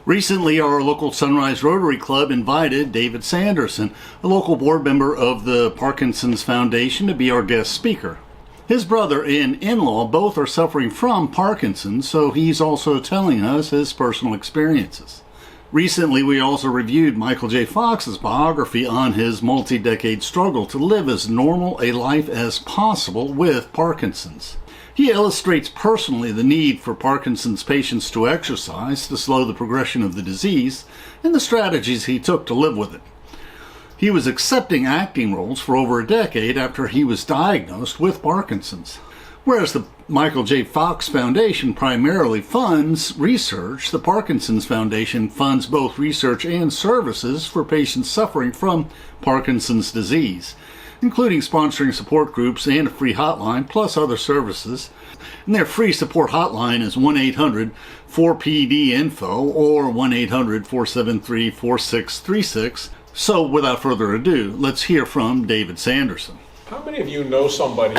Recently, our local Sunrise Rotary Club invited David Sanderson, a local board member of the Parkinson's Foundation, to be our guest speaker. His brother and in-law both are suffering from Parkinson's, so he's also telling us his personal experiences. Recently, we also reviewed Michael J. Fox's biography on his multi-decade struggle to live as normal a life as possible with Parkinson's. He illustrates personally the need for Parkinson's patients to exercise to slow the progression of the disease and the strategies he took to live with it. He was accepting acting roles for over a decade after he was diagnosed with Parkinson's. Whereas the Michael J. Fox Foundation primarily funds research, the Parkinson's Foundation funds both research and services for patients suffering from Parkinson's disease, including sponsoring support groups and a free hotline, plus other services. And their free support hotline is 1-800-4PD-INFO or 1-800-473-4636. So without further ado, let's hear from David Sanderson. How many of you know somebody,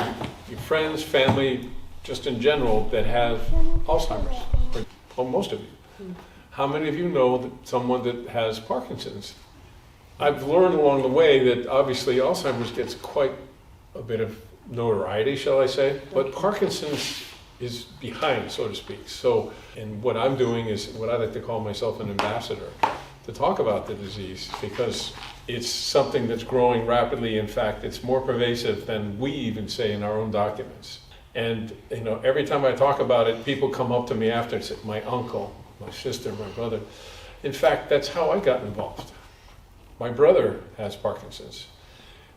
your friends, family, just in general, that have Alzheimer's? Well, most of you. How many of you know someone that has Parkinson's? I've learned along the way that obviously Alzheimer's gets quite a bit of notoriety, shall I say, but Parkinson's is behind, so to speak. So, and what I'm doing is what I like to call myself an ambassador to talk about the disease, because it's something that's growing rapidly. In fact, it's more pervasive than we even say in our own documents. And every time I talk about it, people come up to me after and say, my uncle, my sister, my brother. In fact, that's how I got involved. My brother has Parkinson's.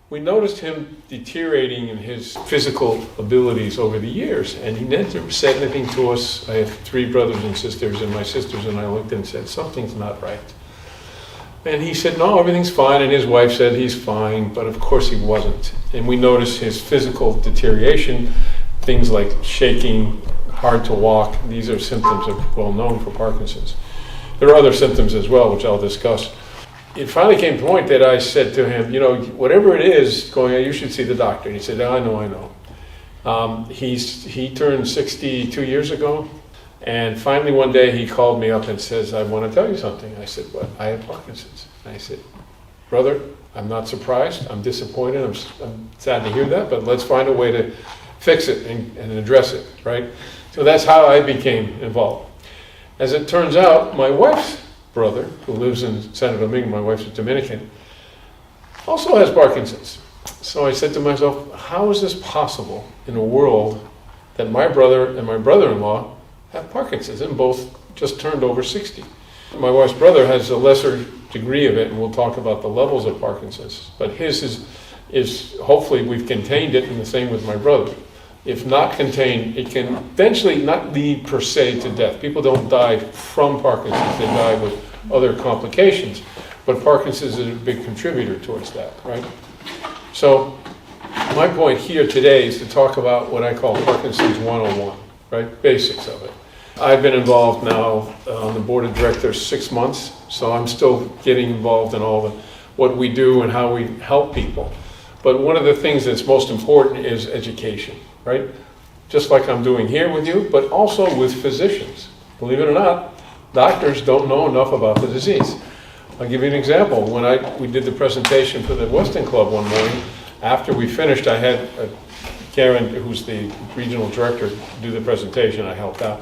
We noticed him deteriorating in his physical abilities over the years, and he never said anything to us. I have 3 brothers and sisters, and my sisters and I looked and said, something's not right. And he said, no, everything's fine, and his wife said he's fine, but of course he wasn't. And we noticed his physical deterioration, things like shaking, hard to walk. These are symptoms that are well known for Parkinson's. There are other symptoms as well, which I'll discuss. It finally came to the point that I said to him, whatever it is going on, you should see the doctor. And he said, I know. He turned 62 years ago, and finally one day he called me up and says, I want to tell you something. I said, what? I have Parkinson's. And I said, brother, I'm not surprised. I'm disappointed. I'm sad to hear that, but let's find a way to fix it and address it, right? So that's how I became involved. As it turns out, my wife's brother, who lives in Santo Domingo, my wife's Dominican, also has Parkinson's. So I said to myself, how is this possible in a world that my brother and my brother-in-law have Parkinson's and both just turned over 60? My wife's brother has a lesser degree of it, and we'll talk about the levels of Parkinson's, but his is hopefully we've contained it, and the same with my brother. If not contained, it can eventually not lead per se to death. People don't die from Parkinson's, they die with other complications. But Parkinson's is a big contributor towards that, right? So my point here today is to talk about what I call Parkinson's 101, right? Basics of it. I've been involved now on the board of directors 6 months, so I'm still getting involved in all what we do and how we help people. But one of the things that's most important is education. Right? Just like I'm doing here with you, but also with physicians. Believe it or not, doctors don't know enough about the disease. I'll give you an example. When we did the presentation for the Weston Club one morning, after we finished, I had Karen, who's the regional director, do the presentation. I helped out.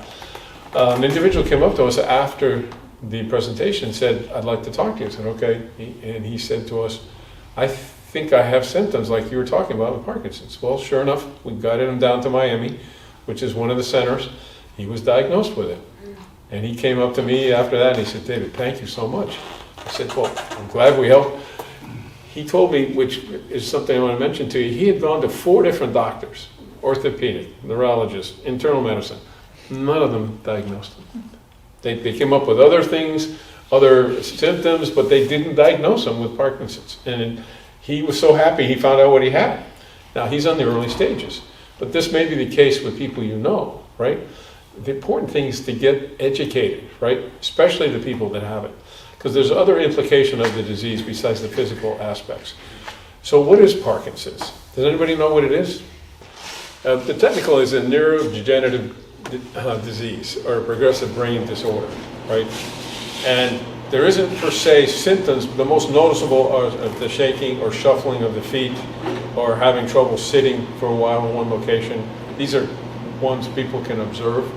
An individual came up to us after the presentation and said, I'd like to talk to you. I said, okay. And he said to us, I think I have symptoms like you were talking about with Parkinson's. Well, sure enough, we guided him down to Miami, which is one of the centers. He was diagnosed with it. And he came up to me after that and he said, David, thank you so much. I said, well, I'm glad we helped. He told me, which is something I want to mention to you, he had gone to 4 different doctors, orthopedic, neurologist, internal medicine. None of them diagnosed him. They came up with other things, other symptoms, but they didn't diagnose him with Parkinson's. And he was so happy he found out what he had. Now, he's on the early stages, but this may be the case with people you know, right? The important thing is to get educated, right? Especially the people that have it, because there's other implication of the disease besides the physical aspects. So what is Parkinson's? Does anybody know what it is? The technical is a neurodegenerative disease or a progressive brain disorder, right? And there isn't per se symptoms. The most noticeable are the shaking or shuffling of the feet, or having trouble sitting for a while in one location. These are ones people can observe.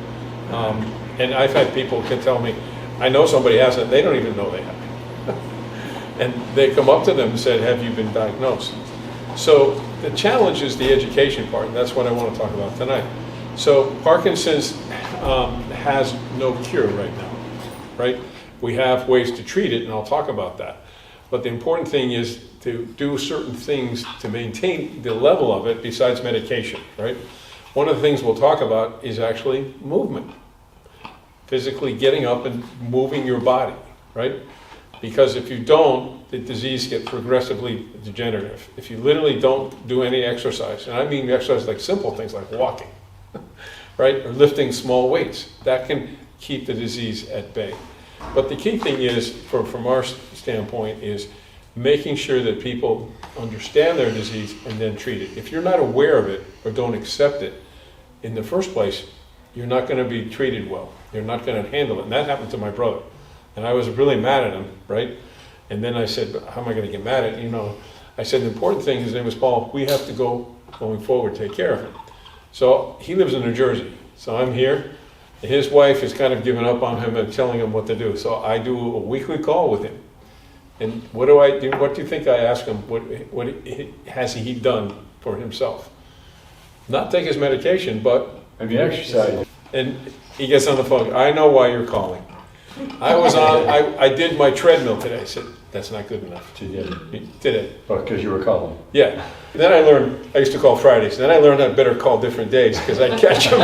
And I've had people can tell me, I know somebody has it, they don't even know they have it. And they come up to them and said, have you been diagnosed? So the challenge is the education part, and that's what I want to talk about tonight. So Parkinson's has no cure right now, right? We have ways to treat it, and I'll talk about that. But the important thing is to do certain things to maintain the level of it besides medication, right? One of the things we'll talk about is actually movement. Physically getting up and moving your body, right? Because if you don't, the disease gets progressively degenerative. If you literally don't do any exercise, and I mean exercise like simple things like walking, right? Or lifting small weights, that can keep the disease at bay. But the key thing is, from our standpoint, is making sure that people understand their disease and then treat it. If you're not aware of it or don't accept it in the first place, you're not going to be treated well. You're not going to handle it. And that happened to my brother. And I was really mad at him, right? And then I said, how am I going to get mad at him? I said, the important thing, his name was Paul, we have to going forward, take care of him. So he lives in New Jersey. So I'm here. His wife has kind of given up on him and telling him what to do. So I do a weekly call with him. And what do I do? What do you think I ask him? What has he done for himself? Not take his medication, but... Have you exercised? And he gets on the phone. I know why you're calling. I did my treadmill today. I said, that's not good enough. Today? Today. Because you were calling? Yeah. Then I learned, I used to call Fridays. Then I learned I better call different days because I'd catch him.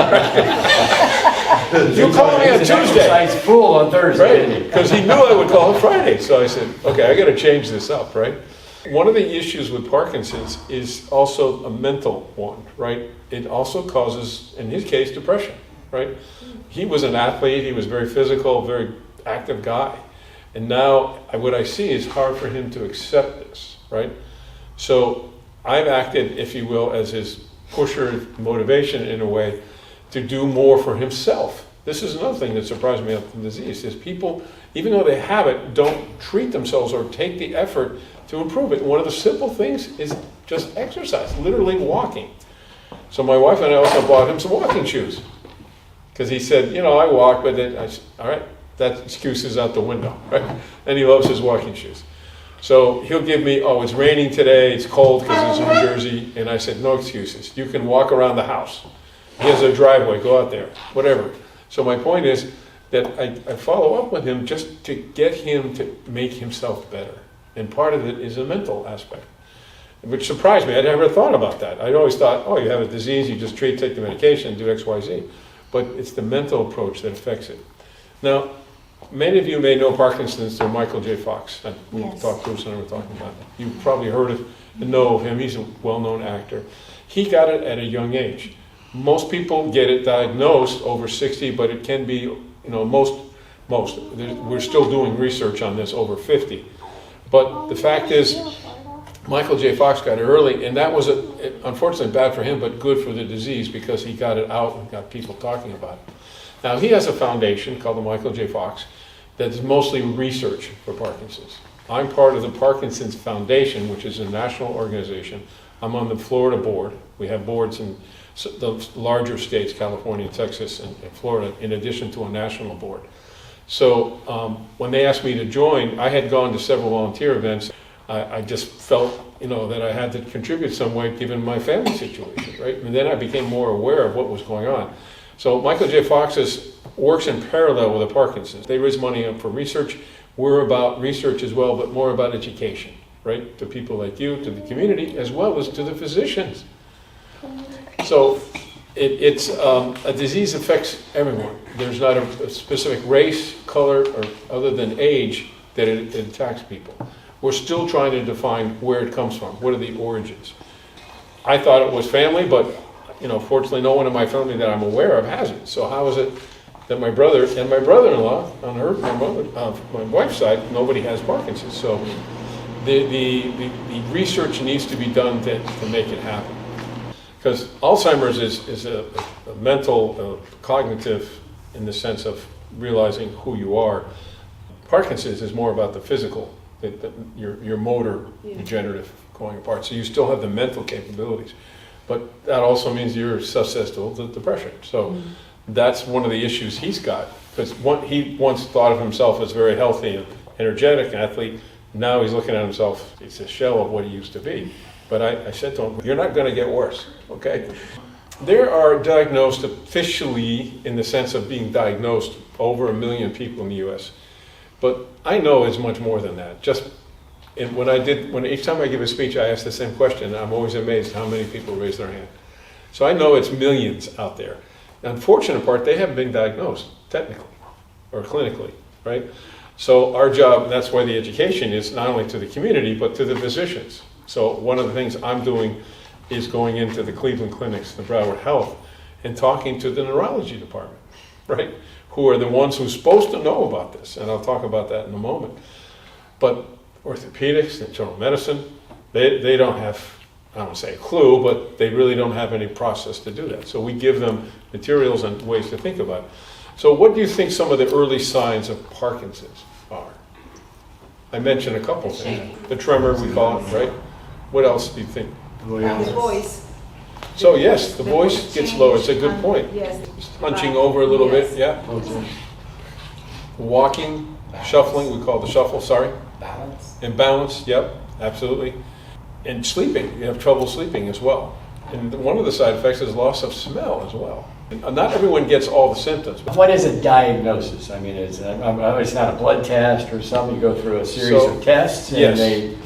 You call me on Tuesday. He's full on Thursday, right? Because he knew I would call him Friday. So I said, okay, I got to change this up, right? One of the issues with Parkinson's is also a mental one, right? It also causes, in his case, depression, right? He was an athlete. He was very physical, very active guy. And now what I see is hard for him to accept this, right? So I've acted, if you will, as his pusher motivation in a way to do more for himself. This is another thing that surprised me about the disease, is people, even though they have it, don't treat themselves or take the effort to improve it. One of the simple things is just exercise, literally walking. So my wife and I also bought him some walking shoes. Because he said, I walk, but then I said, all right, that excuse is out the window, right? And he loves his walking shoes. So he'll give me, it's raining today, it's cold because it's New Jersey. And I said, no excuses. You can walk around the house. He has a driveway, go out there, whatever. So my point is that I follow up with him just to get him to make himself better. And part of it is a mental aspect, which surprised me. I never thought about that. I always thought, you have a disease, you just take the medication, do X, Y, Z. But it's the mental approach that affects it. Now, many of you may know Parkinson's through Michael J. Fox. We talked, Bruce and I were talking about it. You've probably heard of and know of him. He's a well-known actor. He got it at a young age. Most people get it diagnosed over 60, but it can be, most. We're still doing research on this over 50. But the fact is, Michael J. Fox got it early, and that was, unfortunately, bad for him, but good for the disease because he got it out and got people talking about it. Now, he has a foundation called the Michael J. Fox that's mostly research for Parkinson's. I'm part of the Parkinson's Foundation, which is a national organization. I'm on the Florida board. We have boards in the larger states, California, Texas, and Florida, in addition to a national board. So when they asked me to join, I had gone to several volunteer events. I just felt, that I had to contribute some way given my family situation, right? And then I became more aware of what was going on. So Michael J. Fox works in parallel with the Parkinson's. They raise money up for research. We're about research as well, but more about education, right? To people like you, to the community, as well as to the physicians. So it's a disease affects everyone. There's not a specific race, color, or other than age that it attacks people. We're still trying to define where it comes from. What are the origins? I thought it was family, but fortunately no one in my family that I'm aware of has it. So how is it that my brother and my brother-in-law on my wife's side, nobody has Parkinson's? So the research needs to be done to make it happen. Because Alzheimer's is a mental, cognitive, in the sense of realizing who you are. Parkinson's is more about the physical, your motor degenerative going apart. So you still have the mental capabilities, but that also means you're susceptible to depression. So that's one of the issues he's got, because he once thought of himself as very healthy and energetic athlete. Now he's looking at himself, it's a shell of what he used to be. But I said to him, you're not going to get worse, okay? There are diagnosed officially, in the sense of being diagnosed, over 1 million people in the U.S. But I know it's much more than that. Each time I give a speech, I ask the same question, and I'm always amazed how many people raise their hand. So I know it's millions out there. The unfortunate part, they haven't been diagnosed, technically, or clinically, right? So our job, and that's why the education is not only to the community, but to the physicians. So one of the things I'm doing is going into the Cleveland clinics, the Broward Health, and talking to the neurology department, right? Who are the ones who are supposed to know about this, and I'll talk about that in a moment. But orthopedics and general medicine, they don't have, I don't want to say a clue, but they really don't have any process to do that. So we give them materials and ways to think about it. So what do you think some of the early signs of Parkinson's are? I mentioned a couple things. The tremor, we call it, right? What else do you think? The voice. So yes, the voice gets lower. It's a good point. Yes. Hunching over a little Yes. bit, yeah. Walking, shuffling, we call it the shuffle, sorry. Balance. And balance, yep, absolutely. And sleeping, you have trouble sleeping as well. And one of the side effects is loss of smell as well. And not everyone gets all the symptoms. What is a diagnosis? I mean, it's not a blood test or something. You go through a series of tests, and yes.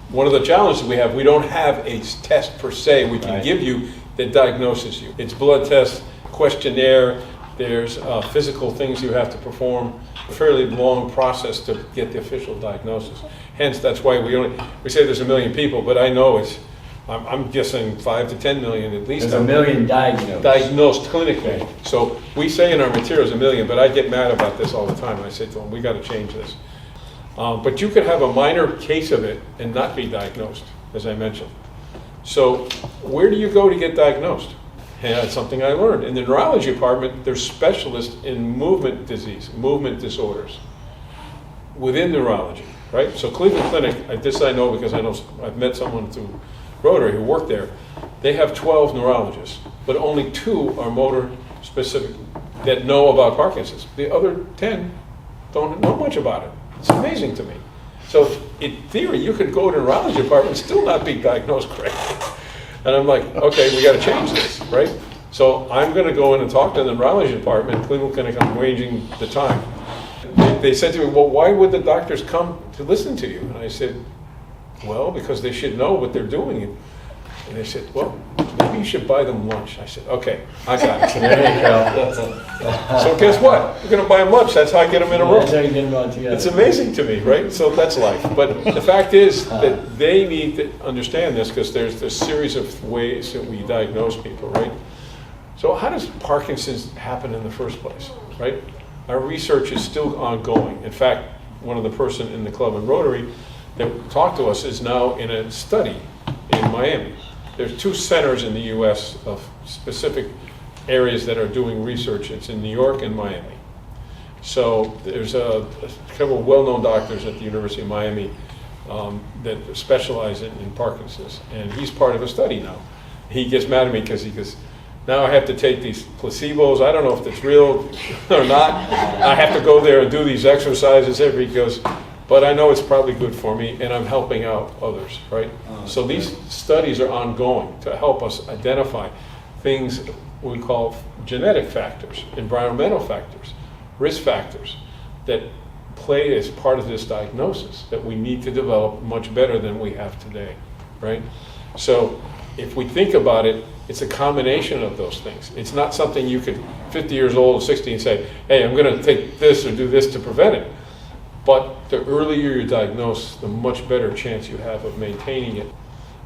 One of the challenges we have, we don't have a test per se we can give you that diagnoses you. It's blood tests, questionnaire, there's physical things you have to perform, a fairly long process to get the official diagnosis. Hence, that's why we say there's 1 million people, but I know I'm guessing 5 to 10 million at least. There's 1 million diagnosed. Diagnosed clinically. So we say in our materials 1 million, but I get mad about this all the time. I say to them, we got to change this. But you could have a minor case of it and not be diagnosed, as I mentioned. So where do you go to get diagnosed? And that's something I learned. In the neurology department, there's specialists in movement disorders within neurology, right? So Cleveland Clinic, this I know because I've met someone through Rotary who worked there. They have 12 neurologists, but only 2 are motor specific that know about Parkinson's. The other 10 don't know much about it. It's amazing to me. So in theory, you could go to the neurology department and still not be diagnosed correctly. And I'm like, okay, we got to change this, right? So I'm going to go in and talk to the neurology department, Cleveland Clinic. I'm waging the time. They said to me, well, why would the doctors come to listen to you? And I said, well, because they should know what they're doing. And they said, well, maybe you should buy them lunch. I said, okay, I got it. There you go. So guess what? We're going to buy them lunch. That's how I get them in a room. That's how you get them all together. It's amazing to me, right? So that's life. But the fact is that they need to understand this, because there's a series of ways that we diagnose people, right? So how does Parkinson's happen in the first place, right? Our research is still ongoing. In fact, one of the person in the club in Rotary that talked to us is now in a study in Miami. There's 2 centers in the U.S. of specific areas that are doing research. It's in New York and Miami. So there's a couple of well-known doctors at the University of Miami that specialize in Parkinson's, and he's part of a study now. He gets mad at me because he goes, now I have to take these placebos. I don't know if it's real or not. I have to go there and do these exercises every, he goes, but I know it's probably good for me, and I'm helping out others, right? So these studies are ongoing to help us identify things we call genetic factors, environmental factors, risk factors that play as part of this diagnosis that we need to develop much better than we have today, right? So if we think about it, it's a combination of those things. It's not something you could, 50 years old or 60, and say, hey, I'm going to take this or do this to prevent it. But the earlier you're diagnosed, the much better chance you have of maintaining it.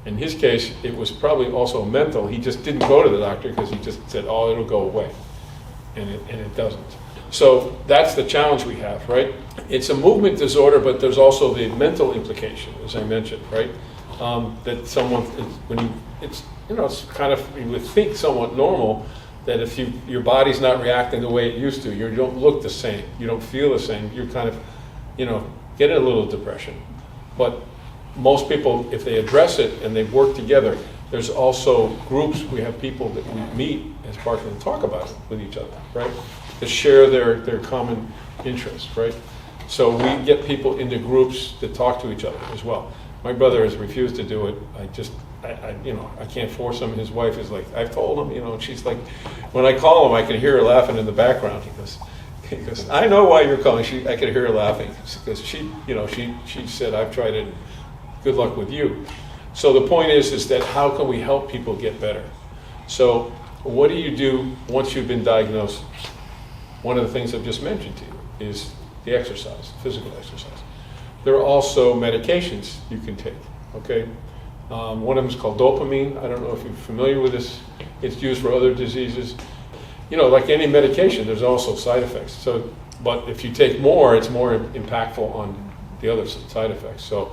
In his case, it was probably also mental. He just didn't go to the doctor because he just said, oh, it'll go away. And it doesn't. So that's the challenge we have, right? It's a movement disorder, but there's also the mental implication, as I mentioned, right? That someone, it's kind of, you would think somewhat normal that if your body's not reacting the way it used to, you don't look the same, you don't feel the same, you're kind of get a little depression. But most people, if they address it and they work together, there's also groups. We have people that we meet as partners and talk about it with each other, right? To share their common interests, right? So we get people into groups that talk to each other as well. My brother has refused to do it. I can't force him. His wife is like, I've told him, and she's like, when I call him, I can hear her laughing in the background. He goes, I know why you're calling. I can hear her laughing because she said, I've tried it. Good luck with you. So the point is that how can we help people get better? So what do you do once you've been diagnosed? One of the things I've just mentioned to you is the exercise, physical exercise. There are also medications you can take, okay? One of them is called dopamine. I don't know if you're familiar with this. It's used for other diseases. Like any medication, there's also side effects. But if you take more, it's more impactful on the other side effects. So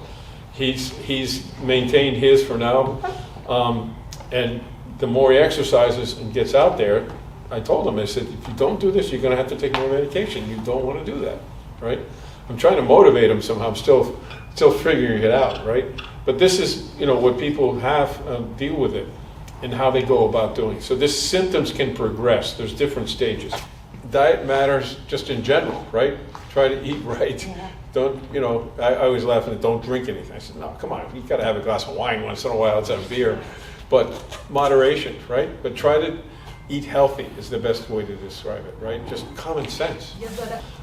he's maintained his for now. And the more he exercises and gets out there, I told him, I said, if you don't do this, you're going to have to take more medication. You don't want to do that, right? I'm trying to motivate him somehow. I'm still figuring it out, right? But this is, what people have deal with it and how they go about doing it. So this symptoms can progress. There's different stages. Diet matters just in general, right? Try to eat right. Don't, I always laugh at it, don't drink anything. I said, no, come on, you got to have a glass of wine once in a while instead of beer. But moderation, right? But try to eat healthy is the best way to describe it, right? Just common sense.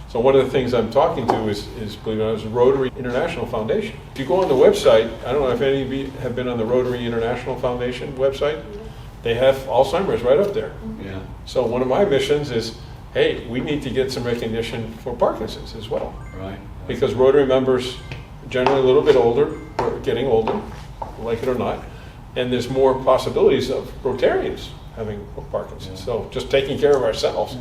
So one of the things I'm talking to is believe it or not, is Rotary International Foundation. If you go on the website, I don't know if any of you have been on the Rotary International Foundation website. They have Alzheimer's right up there. Yeah. So one of my missions is, hey, we need to get some recognition for Parkinson's as well. Right. Because Rotary members, generally a little bit older, or getting older, like it or not, and there's more possibilities of Rotarians having Parkinson's. Yeah. So just taking care of ourselves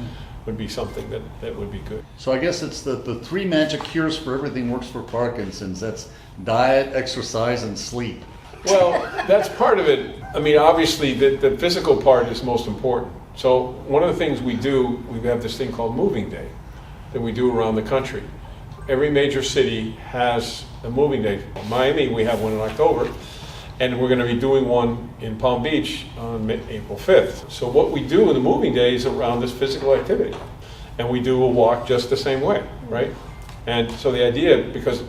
would be something that would be good. So I guess it's the three magic cures for everything works for Parkinson's. That's diet, exercise, and sleep. Well, that's part of it. I mean, obviously, the physical part is most important. So one of the things we do, we have this thing called Moving Day that we do around the country. Every major city has a moving day. In Miami, we have one in October, and we're going to be doing one in Palm Beach on April 5th. So what we do in the moving day is around this physical activity. And we do a walk just the same way, right? And so the idea, because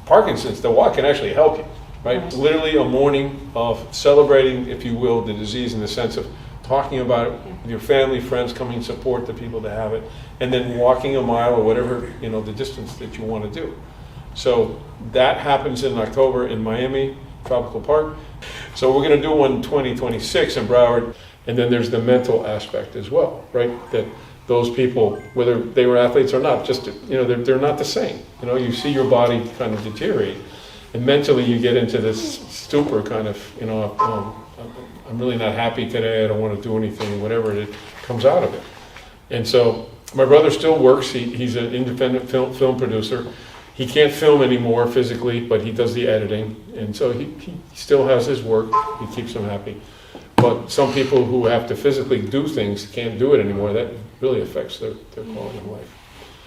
Parkinson's, the walk can actually help you, right? Literally a morning of celebrating, if you will, the disease in the sense of talking about it with your family, friends, coming and support the people that have it, and then walking a mile or whatever, the distance that you want to do. So that happens in October in Miami, Tropical Park. So we're going to do one in 2026 in Broward, and then there's the mental aspect as well, right? That those people, whether they were athletes or not, just, they're not the same. You see your body kind of deteriorate, and mentally you get into this stupor kind of, I'm really not happy today, I don't want to do anything, whatever it comes out of it. And so my brother still works, he's an independent film producer. He can't film anymore physically, but he does the editing, and so he still has his work, he keeps him happy. But some people who have to physically do things can't do it anymore. That really affects their quality of life.